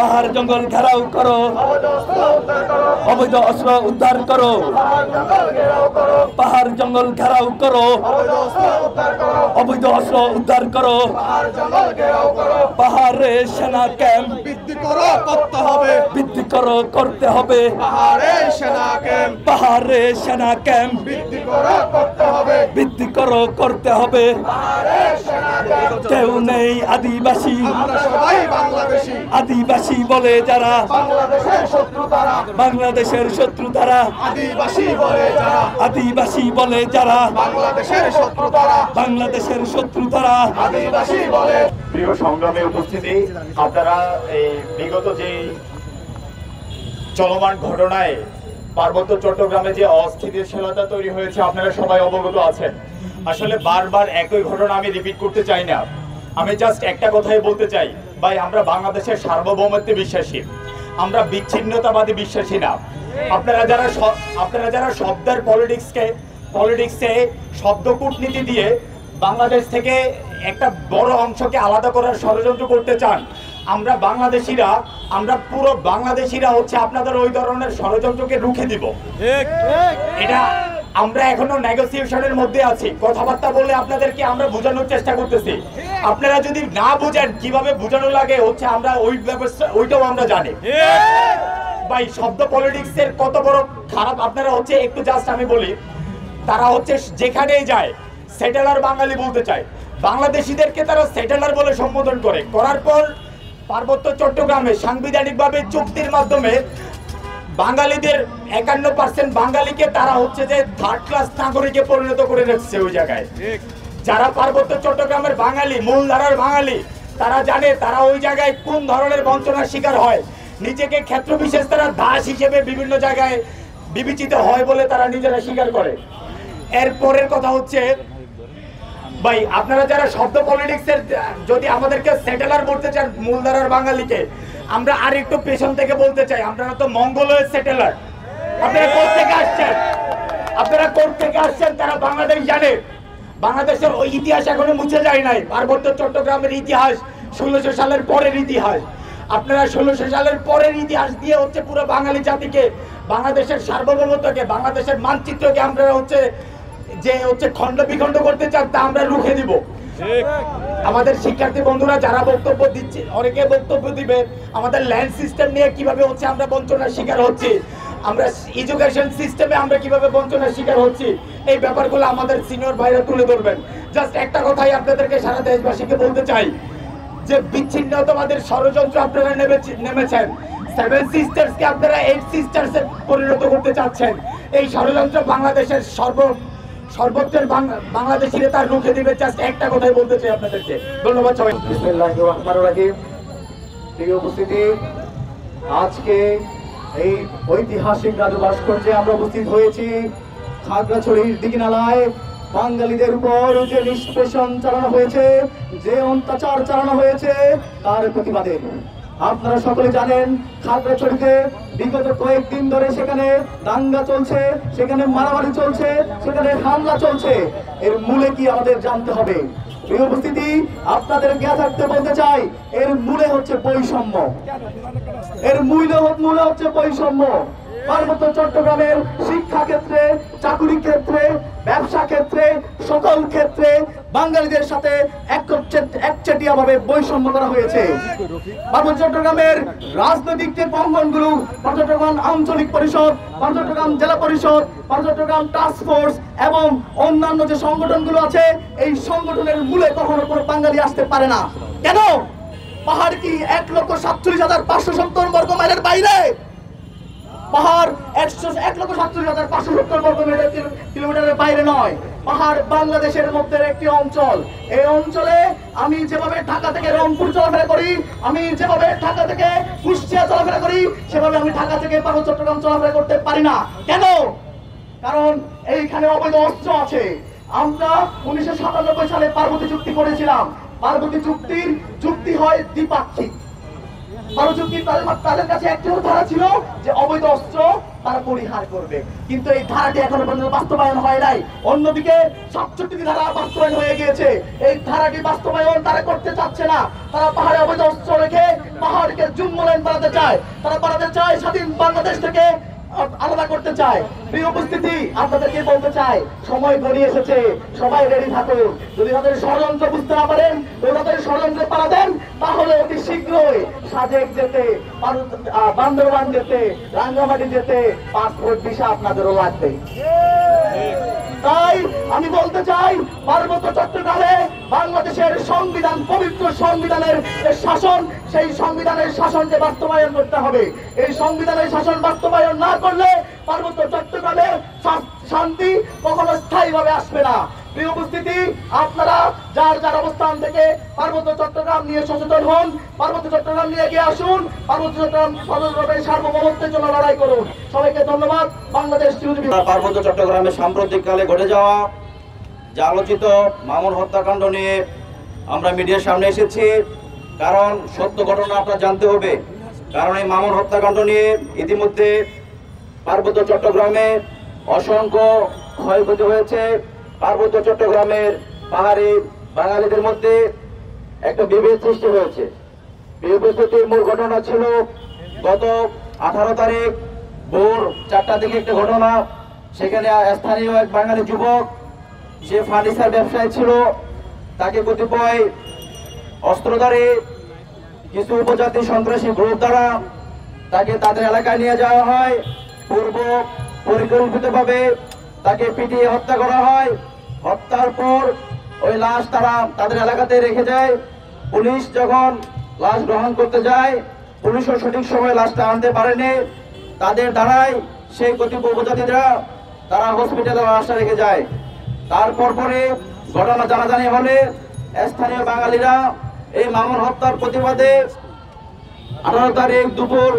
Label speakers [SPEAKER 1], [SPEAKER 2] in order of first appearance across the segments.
[SPEAKER 1] পাহাড় জঙ্গল ঘেরাও করো, অবৈধ অস্ত্র উদ্ধার করো। পাহাড় জঙ্গল ঘেরাও করো, অবৈধ অস্ত্র উদ্ধার করো। পাহাড়ে সেনা ক্যাম্প
[SPEAKER 2] বৃদ্ধি করো, করতে হবে।
[SPEAKER 1] বৃদ্ধি করো, করতে হবে।
[SPEAKER 2] পাহাড়ে সেনা ক্যাম্প
[SPEAKER 1] পাহাড়ে সেনা ক্যাম্প
[SPEAKER 2] বৃদ্ধি করো, করতে হবে।
[SPEAKER 1] বৃদ্ধি করো, করতে হবে।
[SPEAKER 2] পাহাড়ে সেনা ক্যাম্প
[SPEAKER 1] কেউ নেই আদিবাসী,
[SPEAKER 2] আমরা সবাই বাংলাদেশী।
[SPEAKER 1] আদিবাসী বলে যারা
[SPEAKER 2] বাংলাদেশের শত্রু তারা,
[SPEAKER 1] বাংলাদেশের শত্রু তারা,
[SPEAKER 2] আদিবাসী বলে যারা,
[SPEAKER 1] আদিবাসী বলে যারা
[SPEAKER 2] বাংলাদেশের শত্রু তারা,
[SPEAKER 1] বাংলাদেশের শত্রু তারা।
[SPEAKER 2] আদিবাসী বলে।
[SPEAKER 3] প্রিয় সংগ্রামে উপস্থিতি, আপনারা এই বিগত যে চলমান ঘটনায় পার্বত্য চট্টগ্রামে যে অস্থিতিশীলতা তৈরি হয়েছে আপনারা সবাই অবগত আছেন। আসলে বারবার একই ঘটনা আমি রিপিট করতে চাই না। আমি জাস্ট একটা কথাই বলতে চাই, ভাই আমরা বাংলাদেশের সার্বভৌমত্বে বিশ্বাসী, আমরা বিচ্ছিন্নতাবাদী বিশ্বাসী না। আপনারা যারা শব্দের পলিটিক্সে শব্দ কূটনীতি দিয়ে বাংলাদেশ থেকে একটা বড় অংশকে আলাদা করার ষড়যন্ত্র করতে চান, আমরা পুরো বাংলাদেশিরা হচ্ছে আপনাদের ওই ধরনের ষড়যন্ত্রকে রুখে দিব। এটা আমরা এখনো নেগোসিয়েশনের মধ্যে আছি, কথাবার্তা বলে আপনাদেরকে আমরা বোঝানোর চেষ্টা করতেছি। আপনারা যদি না বুঝেন কিভাবে বোঝানো লাগে হচ্ছে আমরা ওই ব্যবস্থা ওইটাও আমরা জানি। ভাই শব্দ পলিটিক্সের কত বড় খারাপ আপনারা হচ্ছে একটু জাস্ট আমি বলি, তারা হচ্ছে যেখানেই যায় সেটেলার বাঙালি বলতে চায়, বাংলাদেশিদেরকে তারা সেটেলার বলে সম্বোধন করার পর পার্বত্য চট্টগ্রামে সাংবিধানিকভাবে চুক্তির মাধ্যমে বাঙালিদের 51% বাঙালিকে তারা হচ্ছে যে থার্ড ক্লাস নাগরিকে পরিণত করে রেখেছে ওই জায়গায়। যারা পার্বত্য চট্টগ্রামের বাঙালি, মূলধারার বাঙালি, তারা জানে তারা ওই জায়গায় কোন ধরনের বঞ্চনার শিকার হয়। নিজেকে ক্ষেত্র বিশেষ তারা দাস হিসেবে বিভিন্ন জায়গায় বিবেচিত হয় বলে তারা নিজেরা স্বীকার করে। এরপরের কথা হচ্ছে ভাই আপনারা যারা শব্দ পলিটিক্সের যদি আমাদেরকে সেটেলার বলতে চান মূলধারার বাঙালিকে, আমরা আর একটু পেছন থেকে বলতে চাই, আপনারা তো মঙ্গোলয়েড সেটেলার। আপনারা কোথেকে আসছেন তারা বাংলাদেশ জানে। বাংলাদেশের ওই ইতিহাস এখনো মুছে যায় নাই। পার্বত্য চট্টগ্রামের ইতিহাস 1600 সালের পরের ইতিহাস। আপনারা 1600 সালের পরের ইতিহাস দিয়ে হচ্ছে পুরো বাঙালি জাতিকে, বাংলাদেশের সার্বভৌমত্বকে, বাংলাদেশের মানচিত্রকে আমরা হচ্ছে খণ্ড বিখণ্ড করতে চান, তা আমরা রুখে দিব। আমাদের শিক্ষার্থী বন্ধুরা যারা বক্তব্য দিচ্ছে, অনেকে বক্তব্য দিবে আমাদের ল্যান্ড সিস্টেম নিয়ে কিভাবে হচ্ছে আমরা বঞ্চনার শিকার হচ্ছি, আমরা এডুকেশন সিস্টেমে আমরা কিভাবে বঞ্চনার শিকার হচ্ছি, এই ব্যাপারগুলো আমাদের সিনিয়র ভাইরা তুলে ধরবেন। জাস্ট একটা কথাই আপনাদেরকে সারা দেশবাসীকে বলতে চাই যে বিচ্ছিন্নতাবাদের ষড়যন্ত্র আপনারা নেমেছেন, 7 সিস্টার্সকে আপনারা 8 সিস্টার্সে পরিণত করতে চাচ্ছেন। এই ষড়যন্ত্র বাংলাদেশের সর্বোচ্চ বাংলাদেশিরা তার রুখে দিবে। জাস্ট একটা কথাই বলতে চাই আপনাদেরকে। ধন্যবাদ সবাই।
[SPEAKER 4] বিসমিল্লাহির রহমানির রহিম। প্রিয় উপস্থিতি, আজকে এই ঐতিহাসিক রাজু ভাস্কর্যে আমরা উপস্থিত হয়েছি খাগড়াছড়ির দিঘিনালায়। বাঙালিদের উপর যে নিষ্পেষণ চালানো হয়েছে, যে অত্যাচার চালানো হয়েছে, তার প্রতিবাদে আপনারা সকলে জানেন খাগড়াছড়িতে বিগত কয়েকদিন ধরে সেখানে দাঙ্গা চলছে, সেখানে মারামারি চলছে, সেখানে হামলা চলছে। এর মূলে কি আমাদের জানতে হবে। প্রিয় উপস্থিতি, আপনাদের জ্ঞান থাকতে বলতে চাই, এর মূলে হচ্ছে বৈষম্য। এর মূলে হচ্ছে বৈষম্য। পার্বত্য চট্টগ্রামের শিক্ষা ক্ষেত্রে, চাকুরি ক্ষেত্রে, ব্যবসা ক্ষেত্রে, সকল ক্ষেত্রে বাঙালিদের সাথে একচেটিয়া ভাবে বৈষম্য করা হয়েছে। পার্বত্য চট্টগ্রামের রাজনৈতিক যে অঙ্গনগুলো, চট্টগ্রাম আঞ্চলিক পরিষদ, চট্টগ্রাম জেলা পরিষদ, চট্টগ্রাম টাস্ক ফোর্স এবং অন্যান্য যে সংগঠনগুলো আছে, এই সংগঠনের মূলে কখনো কোনো বাঙালি আসতে পারে না। কেন? পাহাড় কি 1,47,570 বর্গ মাইলের বাইরে? পাহাড় 1,47,570 বর্গ কিলোমিটারের বাইরে নয়। পাহাড় বাংলাদেশের মধ্যে একটি অঞ্চল। এই অঞ্চলে আমি যেভাবে ঢাকা থেকে রংপুর চলাফেরা করি, আমি যেভাবে ঢাকা থেকে কুষ্টিয়া চলাফেরা করি, সেভাবে আমি ঢাকা থেকে পার্বত্য চট্টগ্রাম চলাফেরা করতে পারি না। কেন? কারণ এইখানে অবৈধ অস্ত্র আছে। আমরা 1997 সালে পার্বতী চুক্তি করেছিলাম। পার্বতী চুক্তি হয় দ্বিপাক্ষিক। মানবচুক্তি তাদের কাছে একটি ধারা ছিল যে অবৈধ অস্ত্র তারা পরিহার করবে, কিন্তু এই ধারাটি এখনো পর্যন্ত বাস্তবায়ন হয় নাই। অন্যদিকে 67টি ধারা বাস্তবায়ন হয়ে গিয়েছে, এই ধারাটি বাস্তবায়ন তারা করতে চাচ্ছে না। তারা পাহাড়ে অবৈধ অস্ত্র রেখে পাহাড়কে জুম্মলাইন বানাতে চায়, তারা বানাতে চায় স্বাধীন বাংলাদেশ থেকে আলাদা করতে চায়। প্রিয় উপস্থিতি, আপনাদেরকে বলতে চাই সময় গড়িয়ে এসেছে, সবাই রেডি থাকুন। যদি তাদের ষড়যন্ত্র বুঝতে না পারেন, যদি তাদের ষড়যন্ত্রে পাড়া দেন, তাহলে অতি শীঘ্রই সাজেক যেতে, বান্দরবান যেতে, রাঙ্গামাটি যেতে পাসপোর্ট ভিসা আপনাদেরও লাগবে। তাই আমি বলতে চাই, পার্বত্য চট্টগ্রামে বাংলাদেশের সংবিধান, পবিত্র সংবিধানের যে শাসন, সেই সংবিধানের শাসনকে বাস্তবায়ন করতে হবে। এই সংবিধানের শাসন বাস্তবায়ন না করলে পার্বত্য চট্টগ্রামে শান্তি কখনো স্থায়ীভাবে আসবে না। প্রিয় উপস্থিতি, আপনারা যার যার অবস্থান থেকে পার্বত্য চট্টগ্রাম নিয়ে সচেতন হন, পার্বত্য চট্টগ্রাম নিয়ে এগিয়ে আসুন, পার্বত্য চট্টগ্রাম সদস্যভাবে সার্বভৌমত্বের জন্য লড়াই করুন। সবাইকে ধন্যবাদ। বাংলাদেশ চিরজীবী।
[SPEAKER 1] পার্বত্য চট্টগ্রামে সাম্প্রতিককালে ঘটে যাওয়া যে আলোচিত মামুন হত্যাকাণ্ড নিয়ে আমরা মিডিয়ার সামনে এসেছি, কারণ সত্য ঘটনা আপনার জানতে হবে। কারণ এই মামুন হত্যাকাণ্ড নিয়ে ইতিমধ্যে পার্বত্য চট্টগ্রামে অসংখ্য ক্ষয়ক্ষতি হয়েছে। পার্বত্য চট্টগ্রামের পাহাড়ি বাঙালিদের মধ্যে একটা বিভেদ সৃষ্টি হয়েছে। বিভেদের মূল ঘটনা ছিল গত 18 তারিখ ভোর 4টার দিকে একটা ঘটনা। সেখানে স্থানীয় এক বাঙালি যুবক, সে ফার্নিচার ব্যবসায়ী ছিল, তাকে কতিপয় অস্ত্রধারী কিছু উপজাতি সন্ত্রাসী গ্রুপ দ্বারা তাকে তাদের এলাকায় নিয়ে যাওয়া হয়। পূর্ব পরিকল্পিতভাবে তাকে পিটিয়ে হত্যা করা হয়। হত্যার পর ওই লাশ তারা তাদের এলাকাতে রেখে যায়। পুলিশ যখন লাশ গ্রহণ করতে যায়, পুলিশও সঠিক সময়ে লাশটা আনতে পারেনি। তাদের দ্বারাই সেই কতিপয় উপজাতিরা তারা হসপিটালে লাশটা রেখে যায়। তারপর পরে ঘটনা জানাজানি হলে স্থানীয় বাঙালিরা এই মামুন হত্যার প্রতিবাদে 18 তারিখ দুপুর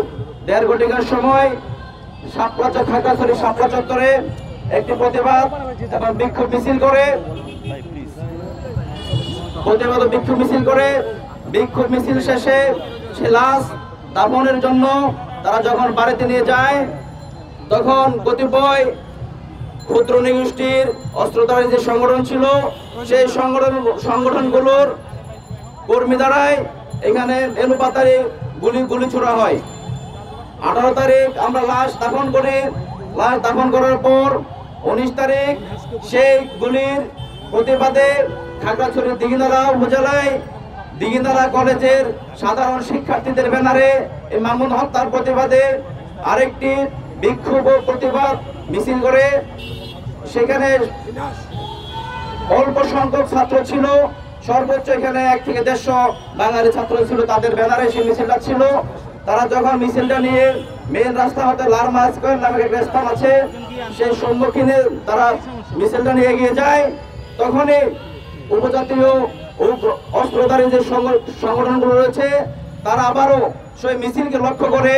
[SPEAKER 1] 1:30 ঘটিকার সময় খাগড়াছড়ি শাপলা চত্বরে একটি প্রতিবাদ এবং বিক্ষোভ মিছিল করে বিক্ষোভ মিছিল শেষে সে লাশ দাফনের জন্য তারা যখন বাড়িতে নিয়ে যায়, তখন কতিপয় ক্ষুদ্র নৃগোষ্ঠীর অস্ত্রধারী যে সংগঠন ছিল, সেই সংগঠনগুলোর কর্মী দ্বারাই এখানে এলোপাতাড়ি গুলি ছোড়া হয়। 18 তারিখ আমরা লাশ দাফন করি। লাশ দাফন করার পর 19 তারিখ সেই গুলির প্রতিবাদে খাগড়াছড়ির দিঘিনালা উপজেলায় দিঘিনালা কলেজের সাধারণ শিক্ষার্থীদের ব্যানারে এই মামুন হত্যার প্রতিবাদে আরেকটি বিক্ষোভ ও প্রতিবাদ মিছিল করে। সেখানে অল্প সংখ্যক ছাত্র ছিল, সর্বোচ্চ এখানে 1 থেকে 150 বাঙালি ছাত্র ছিল, তাদের ব্যানারে সেই মিছিলটা ছিল। তারা যখন মিছিলটা নিয়ে মেন রাস্তা হতে লারমা স্কয়ার নামে একটা স্থান আছে, সেই সম্মুখীনে তারা মিছিলটা নিয়ে এগিয়ে যায়, তখনই উপজাতীয় অস্ত্রধারী যে সংগঠনগুলো রয়েছে তারা আবারও সেই মিছিলকে লক্ষ্য করে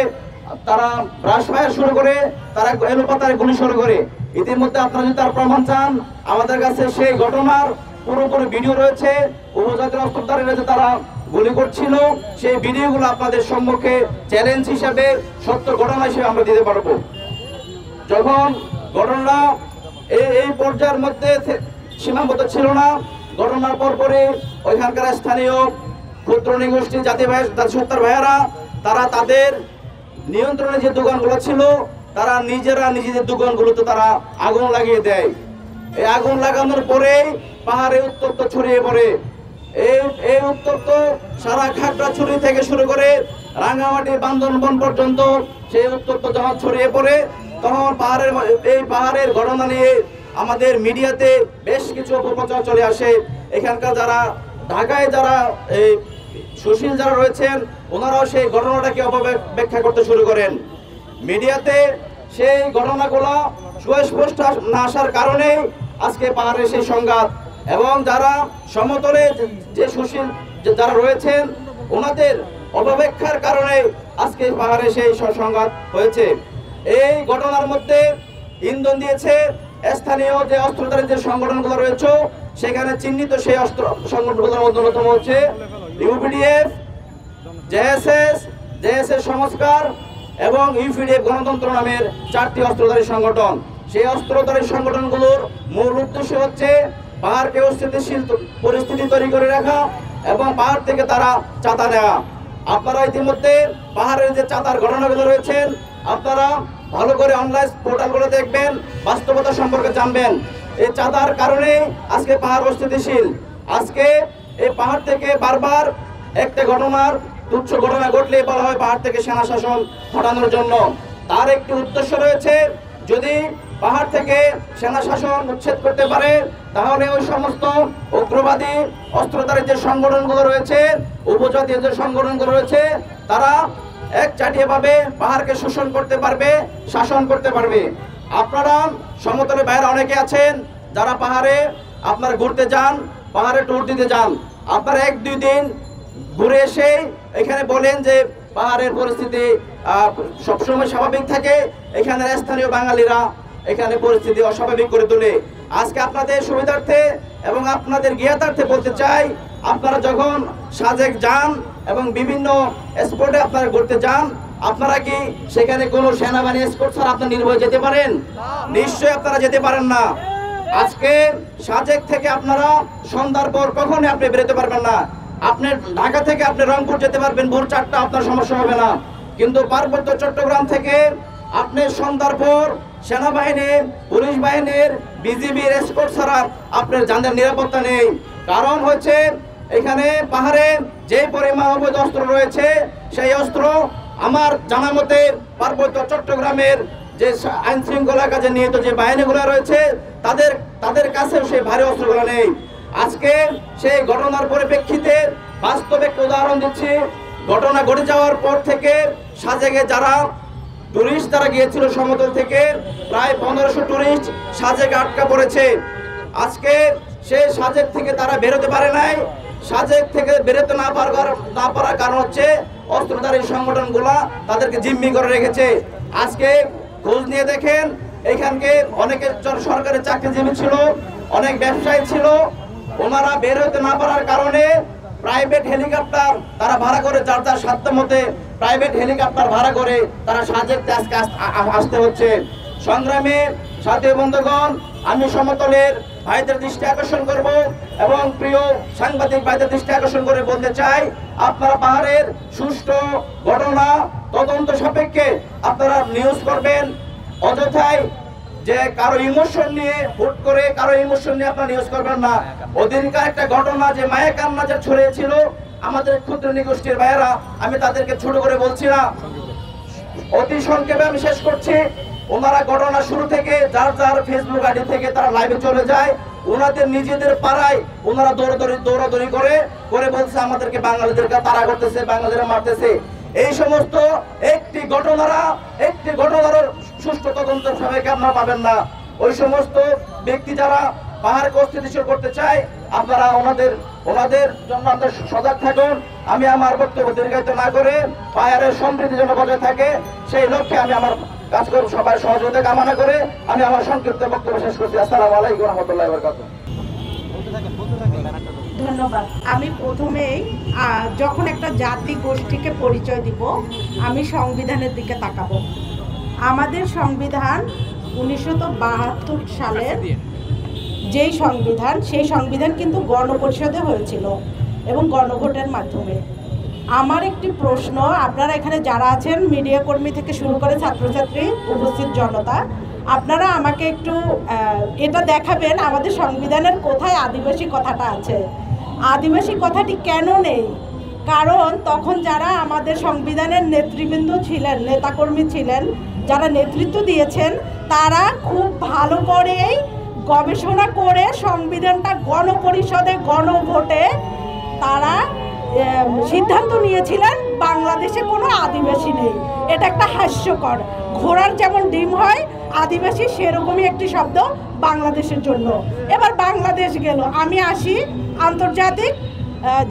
[SPEAKER 1] তারা ব্রাশ ফায়ার শুরু করে, তারা এলোপাতাড়ি গুলি শুরু করে। ইতিমধ্যে আপনারা যদি তার প্রমাণ চান, আমাদের কাছে সেই ঘটনার পুরোপুরি ভিডিও রয়েছে। উপজাতীয় অস্ত্রধারী রয়েছে, তারা গুলি করছিল, সেই ভিডিওগুলো আপনাদের সম্মুখে চ্যালেঞ্জ হিসেবে, সত্য ঘটনা হিসেবে আমরা দিতে পারবো। যখন ঘটনা এই পর্যায়ের মধ্যে সীমাবদ্ধ ছিল না, ঘটনার পরে ওইখানকার স্থানীয় ক্ষুদ্র নৃগোষ্ঠী জাতিসত্তার ভাইয়েরা তারা তাদের নিয়ন্ত্রণে যে দোকানগুলো ছিল, তারা নিজেদের দোকানগুলোতে তারা আগুন লাগিয়ে দেয়। এই আগুন লাগানোর পরে পাহাড়ে উত্তপ্ত ছড়িয়ে পড়ে। এই উত্তপ্ত সারা খাগড়াছড়ি থেকে শুরু করে রাঙ্গামাটি বান্দরবান পর্যন্ত সেই উত্তপ্ত যখন ছড়িয়ে পড়ে, তখন পাহাড়ের ঘটনা নিয়ে আমাদের মিডিয়াতে বেশ কিছু অপপ্রচার চলে আসে। এখানকার যারা ঢাকায় যারা এই সুশীল যারা রয়েছেন, ওনারাও সেই ঘটনাটাকে অপব্যাখ্যা করতে শুরু করেন। মিডিয়াতে সেই ঘটনাগুলো সুস্পষ্ট না আসার কারণে আজকে পাহাড়ে সেই সংঘাত, এবং যারা সমতলে যে সুশীল যারা রয়েছেন ওনাদের অপব্যাখ্যার কারণে আজকে পাহাড়ে সেই সংঘাত হয়েছে। এই ঘটনার মধ্যে ইন্ধন দিয়েছে স্থানীয় যে অস্ত্রধারী যে সংগঠনগুলো রয়েছে, সেখানে চিহ্নিত সেই অস্ত্র সংগঠনগুলোর মধ্যে অন্যতম হচ্ছে ইউপিডিএফ, জেএসএস, জেএসএ সংস্কার এবং ইউপিডিএফ গণতন্ত্র নামের 4টি অস্ত্রধারী সংগঠন। সেই অস্ত্রধারী সংগঠনগুলোর মূল উদ্দেশ্য হচ্ছে পাহাড়কে অস্থিতিশীল পরিস্থিতি তৈরি করে রাখা এবং পাহাড় থেকে তারা চাঁদা নেওয়া। আপনারা ইতিমধ্যে পাহাড়ের যে চাঁদার ঘটনাগুলো রয়েছেন আপনারা ভালো করে অনলাইন পোর্টালগুলো দেখবেন, বাস্তবতা সম্পর্কে জানবেন। এই চাঁদার কারণে আজকে পাহাড় অস্থিতিশীল। আজকে এই পাহাড় থেকে বারবার একটা ঘটনার তুচ্ছ ঘটনা ঘটলে বলা হয় পাহাড় থেকে সেনা শাসন হটানোর জন্য। তার একটি উদ্দেশ্য রয়েছে, যদি পাহাড় থেকে সেনা শাসন উচ্ছেদ করতে পারে তাহলে ওই সমস্ত উগ্রবাদী অস্ত্রধারী যে সংগঠনগুলো রয়েছে, উপজাতীয় যে সংগঠনগুলো রয়েছে, তারা একচাটিয়াভাবে পাহাড়কে শোষণ করতে পারবে, শাসন করতে পারবে। আপনারা সমতলে বাইরে অনেকে আছেন যারা পাহাড়ে আপনারা ঘুরতে যান, পাহাড়ে ট্যুর দিতে যান। আপনারা 1-2 দিন ঘুরে এসে এখানে বলেন যে পাহাড়ের পরিস্থিতি সবসময় স্বাভাবিক থাকে, এখানে স্থানীয় বাঙালিরা এখানে পরিস্থিতি অস্বাভাবিক করে তোলে। আজকে আপনাদের সুবিধার্থে এবং আপনাদের জ্ঞাতার্থে বলতে চাই, আপনারা যখন সাজেক যান এবং বিভিন্ন স্পটে আপনারা ঘুরতে যান, আপনারা কি সেখানে কোনো সেনাবাহিনী এসকর্ট ছাড়া আপনারা নির্ভয়ে যেতে পারেন? নিশ্চয়ই আপনারা যেতে পারেন না। আজকে সাজেক থেকে আপনারা সন্ধ্যার পর কখনই আপনি বেরোতে পারবেন না। আপনি ঢাকা থেকে আপনি রংপুর যেতে পারবেন ভোর 4টা, আপনার সমস্যা হবে না। কিন্তু পার্বত্য চট্টগ্রাম থেকে আপনি সন্ধ্যার পর সেনাবাহিনী, পুলিশ বাহিনীর, বিজিবির এসকর্ট ছাড়া আপনার যানদের নিরাপত্তা নেই। কারণ হচ্ছে এখানে পাহাড়ে যে পরিমাণ অবৈধ অস্ত্র রয়েছে, সেই অস্ত্র আমার জানা মতে পার্বত্য চট্টগ্রামের যে আইন শৃঙ্খলা কাজে নিহত যে বাহিনীগুলো রয়েছে তাদের কাছেও সেই ভারী অস্ত্রগুলো নেই। আজকে সেই ঘটনার পরিপ্রেক্ষিতে বাস্তবে একটা উদাহরণ দিচ্ছি। ঘটনা ঘটে যাওয়ার পর থেকে সাজেকে যারা টুরিস্ট তারা গিয়েছিল সমতল থেকে, প্রায় 1500 টুরিস্ট সাজেকে আটকা পড়েছে। আজকে সেই সাজেক থেকে তারা বেরোতে পারে নাই। সাজেক থেকে বেরোতে না পারার কারণ হচ্ছে অস্ত্রধারী সংগঠনগুলা তাদেরকে জিম্মি করে রেখেছে। আজকে খোঁজ নিয়ে দেখেন, এখানকে অনেকে সরকারি চাকরিজীবী ছিল, অনেক ব্যবসায়ী ছিল, ওনারা বের হতে না পারার কারণে প্রাইভেট হেলিকপ্টার তারা ভাড়া করে যার যার সাধ্য মতে প্রাইভেট হেলিকপ্টার ভাড়া করে তারা সাজেকতে আজকে আসতে হচ্ছে। সংগ্রামে সাথী বন্ধুগণ, আমি সমতলের ভাইদের দৃষ্টি আকর্ষণ করব এবং প্রিয় সাংবাদিক ভাইদের দৃষ্টি আকর্ষণ করে বলতে চাই, আপনারা পাহাড়ের সুষ্ঠু ঘটনা তদন্ত সাপেক্ষে আপনারা নিউজ করবেন। অযথায় যে কারো ইমোশন নিয়ে হুট করে কারো ইমোশন নিয়ে আপনারা নিউজ করবেন না। ওদিনকার একটা ঘটনা যে মায়া কান্না যে ছড়িয়েছিল আমাদের ক্ষুদ্র নিগোষ্ঠীর ভাইয়েরা, আমি তাদেরকে ছোট করে বলছি না, অতি সংক্ষেপে আমি শেষ করছি। ওনারা ঘটনা শুরু থেকে যার যার ফেসবুক আইডি থেকে তারা লাইভে চলে যায়, ওনাদের নিজেদের পাড়ায় ওনারা দৌড়াদৌড়ি করে বলছে আমাদেরকে বাঙালিদেরকে তাড়া করতেছে, বাঙালিরা মারতেছে। এই সমস্ত একটি ঘটনার সুষ্ঠু তদন্ত সবাইকে আপনারা পাবেন না। ওই সমস্ত ব্যক্তি যারা পাহাড়কে অস্থিতিশীল করতে চায়, আপনারা ওনাদের জন্য আপনারা সজাগ থাকুন। আমি আমার বক্তব্য দীর্ঘায়িত না করে পাহাড়ের সমৃদ্ধির জন্য বজায় থাকে সেই লক্ষ্যে আমি আমার কাজ করব। সবাই সহযোগিতা কামনা করে আমি আমার সংক্ষিপ্ত বক্তব্য শেষ করছি। আসসালামু আলাইকুম ওয়া রাহমাতুল্লাহি ওয়া বারাকাতুহু।
[SPEAKER 5] ধন্যবাদ। আমি প্রথমেই যখন একটা জাতি গোষ্ঠীকে পরিচয় দিব, আমি সংবিধানের দিকে তাকাবো। আমাদের সংবিধান 1972 সালের যেই সংবিধান, সেই সংবিধান কিন্তু গণপরিষদে হয়েছিল এবং গণভোটের মাধ্যমে। আমার একটি প্রশ্ন, আপনারা এখানে যারা আছেন মিডিয়া কর্মী থেকে শুরু করে ছাত্রছাত্রী, উপস্থিত জনতা, আপনারা আমাকে একটু এটা দেখাবেন আমাদের সংবিধানের কোথায় আদিবাসী কথাটা আছে। আদিবাসী কথাটি কেন নেই? কারণ তখন যারা আমাদের সংবিধানের নেতৃবৃন্দ ছিলেন, নেতাকর্মী ছিলেন, যারা নেতৃত্ব দিয়েছেন, তারা খুব ভালো করেই গবেষণা করে সংবিধানটা গণপরিষদে গণভোটে তারা সিদ্ধান্ত নিয়েছিলেন বাংলাদেশে কোনো আদিবাসী নেই। এটা একটা হাস্যকর। ঘোড়ার যেমন ডিম হয়, আদিবাসী সেরকমই একটি শব্দ বাংলাদেশের জন্য। এবার বাংলাদেশ গেল, আমি আসি আন্তর্জাতিক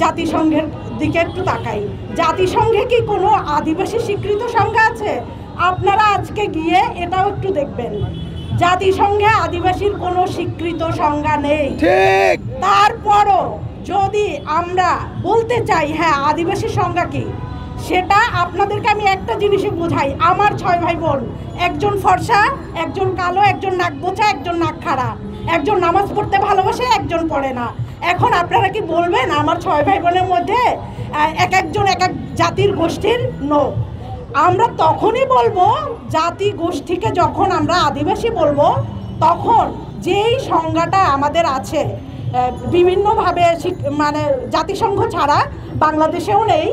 [SPEAKER 5] জাতিসংঘের দিকে একটু তাকাই। জাতিসংঘে কি কোনো আদিবাসী স্বীকৃত সংজ্ঞা আছে? আপনারা আজকে গিয়ে এটাও একটু দেখবেন, জাতিসংঘে আদিবাসীর কোনো স্বীকৃত সংজ্ঞা নেই। ঠিক। তারপরও যদি আমরা বলতে চাই হ্যাঁ আদিবাসী সংজ্ঞা কি, সেটা আপনাদেরকে আমি একটা জিনিসই বোঝাই, আমার 6 ভাই বোন, একজন ফর্সা, একজন কালো, একজন নাক বোচা, একজন নাক খাড়া, একজন নামাজ পড়তে ভালোবাসে, একজন পড়ে না। এখন আপনারা কি বলবেন আমার 6 ভাই বোনের মধ্যে এক একজন এক এক জাতির গোষ্ঠীর? নো, আমরা তখনই বলবো জাতি গোষ্ঠীকে যখন আমরা আদিবাসী বলবো, তখন যেই সংজ্ঞাটা আমাদের আছে বিভিন্নভাবে, মানে জাতিসংঘ ছাড়া বাংলাদেশেও নেই,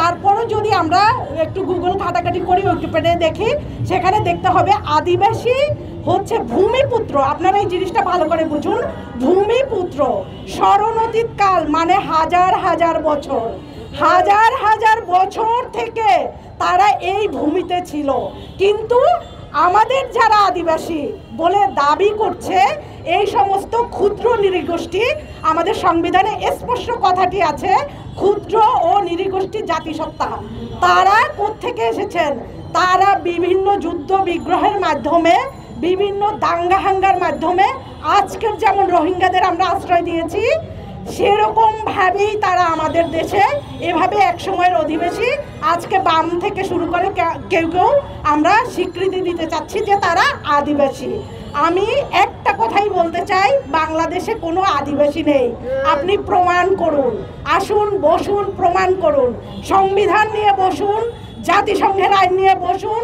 [SPEAKER 5] তারপরও যদি আমরা একটু গুগল ঘাটাঘাটি করি, উইকিপিডিয়া দেখি, সেখানে দেখতে হবে আদিবাসী হচ্ছে ভূমিপুত্র। আপনারা এই জিনিসটা ভালো করে বুঝুন, ভূমিপুত্র। স্মরণতীত কাল মানে হাজার হাজার বছর, হাজার হাজার বছর থেকে তারা এই ভূমিতে ছিল। কিন্তু আমাদের যারা আদিবাসী বলে দাবি করছে, এই সমস্ত ক্ষুদ্র নৃগোষ্ঠী, আমাদের সংবিধানে স্পষ্ট কথাটি আছে, ক্ষুদ্র ও নৃগোষ্ঠী জাতিসত্তা। তারা কোত্থেকে এসেছেন? তারা বিভিন্ন যুদ্ধ বিগ্রহের মাধ্যমে, বিভিন্ন দাঙ্গা হাঙ্গার মাধ্যমে, আজকের যেমন রোহিঙ্গাদের আমরা আশ্রয় দিয়েছি, সেরকমভাবেই তারা আমাদের দেশে এভাবে এক সময়ের অধিবাসী। আজকে বাম থেকে শুরু করে কেউ কেউ আমরা স্বীকৃতি দিতে চাচ্ছি যে তারা আদিবাসী। আমি একটা কথাই বলতে চাই, বাংলাদেশে কোনো আদিবাসী নেই। আপনি প্রমাণ করুন, আসুন বসুন, প্রমাণ করুন, সংবিধান নিয়ে বসুন, জাতিসংঘের আইন নিয়ে বসুন,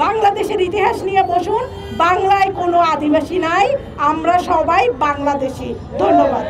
[SPEAKER 5] বাংলাদেশের ইতিহাস নিয়ে বসুন। বাংলায় কোনো আদিবাসী নাই, আমরা সবাই বাংলাদেশি। ধন্যবাদ।